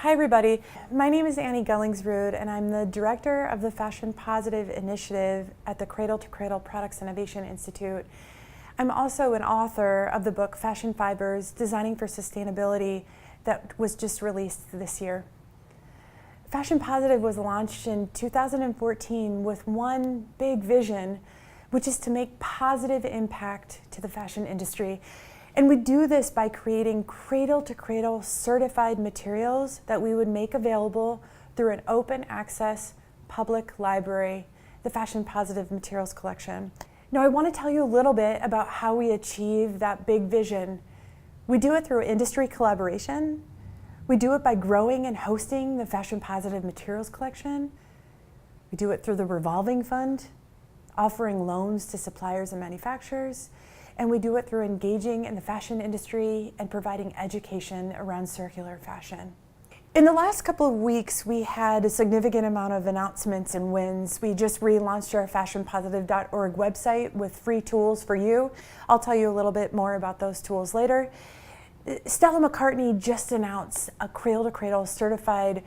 Hi everybody, my name is Annie Gellingsrud and I'm the Director of the Fashion Positive Initiative at the Cradle to Cradle Products Innovation Institute. I'm also an author of the book Fashion Fibers, Designing for Sustainability that was just released this year. Fashion Positive was launched in 2014 with one big vision, which is to make positive impact to the fashion industry. And we do this by creating cradle-to-cradle certified materials that we would make available through an open access public library, the Fashion Positive Materials Collection. Now I want to tell you a little bit about how we achieve that big vision. We do it through industry collaboration. We do it by growing and hosting the Fashion Positive Materials Collection. We do it through the Revolving Fund, offering loans to suppliers and manufacturers. And we do it through engaging in the fashion industry and providing education around circular fashion. In the last couple of weeks, we had a significant amount of announcements and wins. We just relaunched our fashionpositive.org website with free tools for you. I'll tell you a little bit more about those tools later. Stella McCartney just announced a cradle-to-cradle certified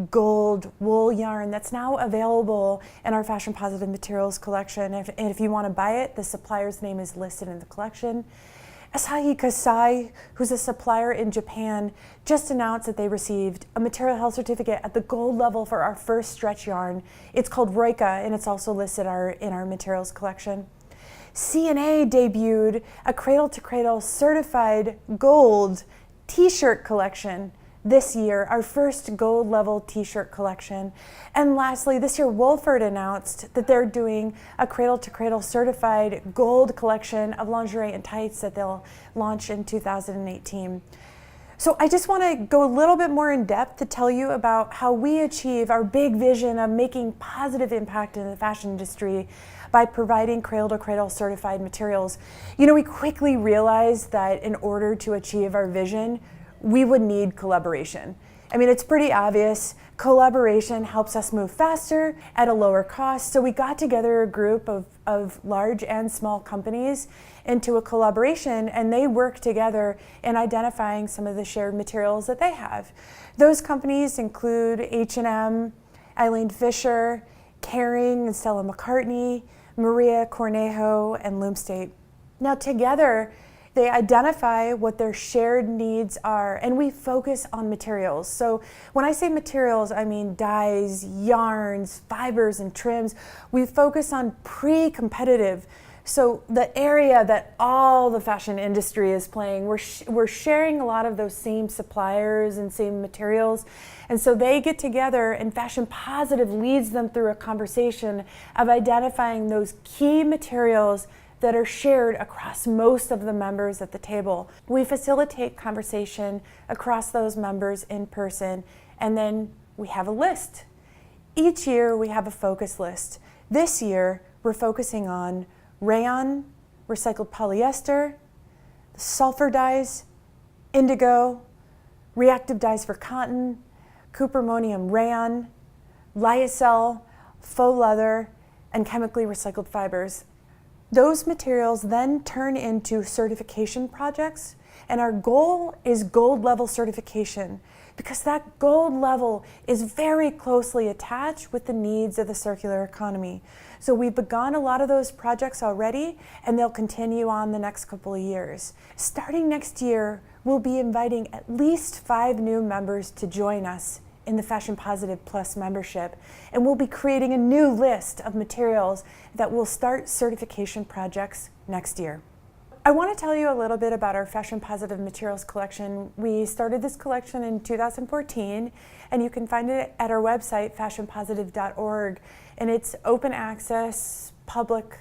gold wool yarn that's now available in our Fashion Positive Materials collection. And if you want to buy it, the supplier's name is listed in the collection. Asahi Kasai, who's a supplier in Japan, just announced that they received a material health certificate at the gold level for our first stretch yarn. It's called Roika, and it's also listed in our materials collection. C&A debuted a cradle-to-cradle certified gold t-shirt collection this year, our first gold level t-shirt collection. And lastly, this year Wolford announced that they're doing a cradle-to-cradle certified gold collection of lingerie and tights that they'll launch in 2018. So I just want to go a little bit more in depth to tell you about how we achieve our big vision of making positive impact in the fashion industry by providing cradle-to-cradle certified materials. You know, we quickly realized that in order to achieve our vision, we would need collaboration. I mean, it's pretty obvious. Collaboration helps us move faster at a lower cost. So we got together a group of large and small companies into a collaboration, and they work together in identifying some of the shared materials that they have. Those companies include H&M, Eileen Fisher, Kering and Stella McCartney, Maria Cornejo, and Loomstate. Now together, they identify what their shared needs are, and we focus on materials. So when I say materials, I mean dyes, yarns, fibers, and trims. We focus on pre-competitive. So the area that all the fashion industry is playing, we're sharing a lot of those same suppliers and same materials. And so they get together, and Fashion Positive leads them through a conversation of identifying those key materials that are shared across most of the members at the table. We facilitate conversation across those members in person, and then we have a list. Each year we have a focus list. This year we're focusing on rayon, recycled polyester, sulfur dyes, indigo, reactive dyes for cotton, cupramonium rayon, lyocell, faux leather, and chemically recycled fibers. Those materials then turn into certification projects, and our goal is gold level certification because that gold level is very closely attached with the needs of the circular economy. So we've begun a lot of those projects already, and they'll continue on the next couple of years. Starting next year, we'll be inviting at least 5 new members to join us in the Fashion Positive Plus membership, and we'll be creating a new list of materials that will start certification projects next year. I want to tell you a little bit about our Fashion Positive Materials collection. We started this collection in 2014, and you can find it at our website, fashionpositive.org, and it's open access, public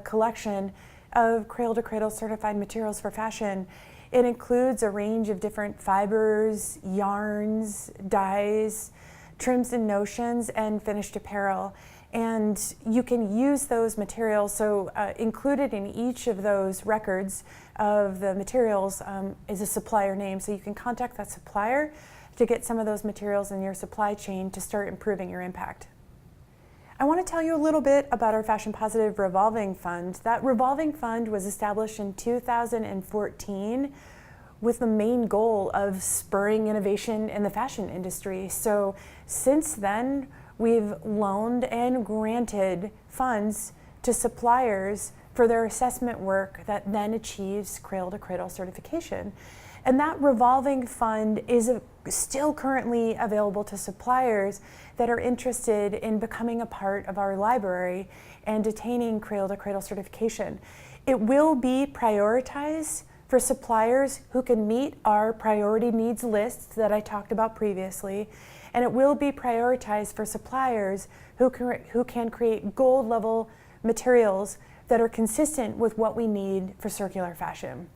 collection of cradle-to-cradle certified materials for fashion. It includes a range of different fibers, yarns, dyes, trims and notions, and finished apparel. And you can use those materials. So included in each of those records of the materials is a supplier name. So you can contact that supplier to get some of those materials in your supply chain to start improving your impact. I want to tell you a little bit about our Fashion Positive Revolving Fund. That Revolving Fund was established in 2014 with the main goal of spurring innovation in the fashion industry. So since then, we've loaned and granted funds to suppliers for their assessment work that then achieves cradle-to-cradle certification. And that revolving fund is still currently available to suppliers that are interested in becoming a part of our library and attaining cradle-to-cradle certification. It will be prioritized for suppliers who can meet our priority needs lists that I talked about previously, and it will be prioritized for suppliers who can create gold level materials that are consistent with what we need for circular fashion.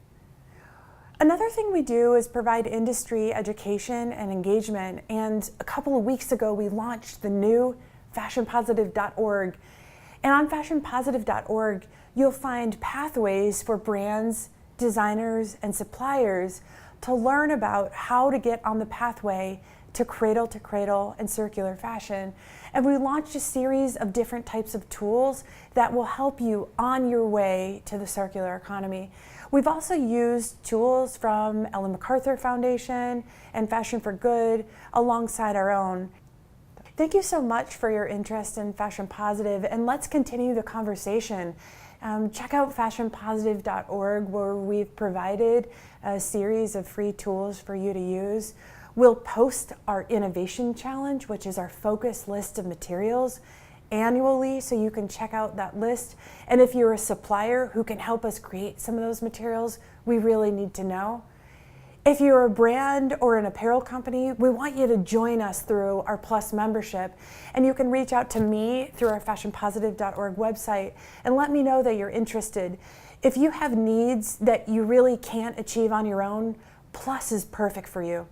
Another thing we do is provide industry education and engagement, and a couple of weeks ago we launched the new fashionpositive.org. And on fashionpositive.org you'll find pathways for brands, designers, and suppliers to learn about how to get on the pathway to cradle and circular fashion. And we launched a series of different types of tools that will help you on your way to the circular economy. We've also used tools from Ellen MacArthur Foundation and Fashion for Good alongside our own. Thank you so much for your interest in Fashion Positive, and let's continue the conversation. Check out fashionpositive.org, where we've provided a series of free tools for you to use. We'll post our Innovation Challenge, which is our focus list of materials, annually, so you can check out that list. And if you're a supplier who can help us create some of those materials, we really need to know. If you're a brand or an apparel company, we want you to join us through our Plus membership. And you can reach out to me through our fashionpositive.org website and let me know that you're interested. If you have needs that you really can't achieve on your own, Plus is perfect for you.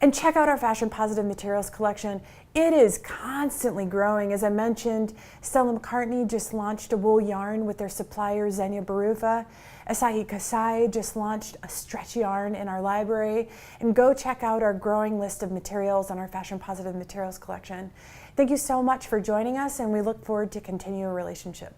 And check out our Fashion Positive materials collection. It is constantly growing. As I mentioned, Stella McCartney just launched a wool yarn with their supplier Xenia Barufa. Asahi Kasai just launched a stretch yarn in our library. And go check out our growing list of materials on our Fashion Positive materials collection. Thank you so much for joining us, and we look forward to continue a relationship.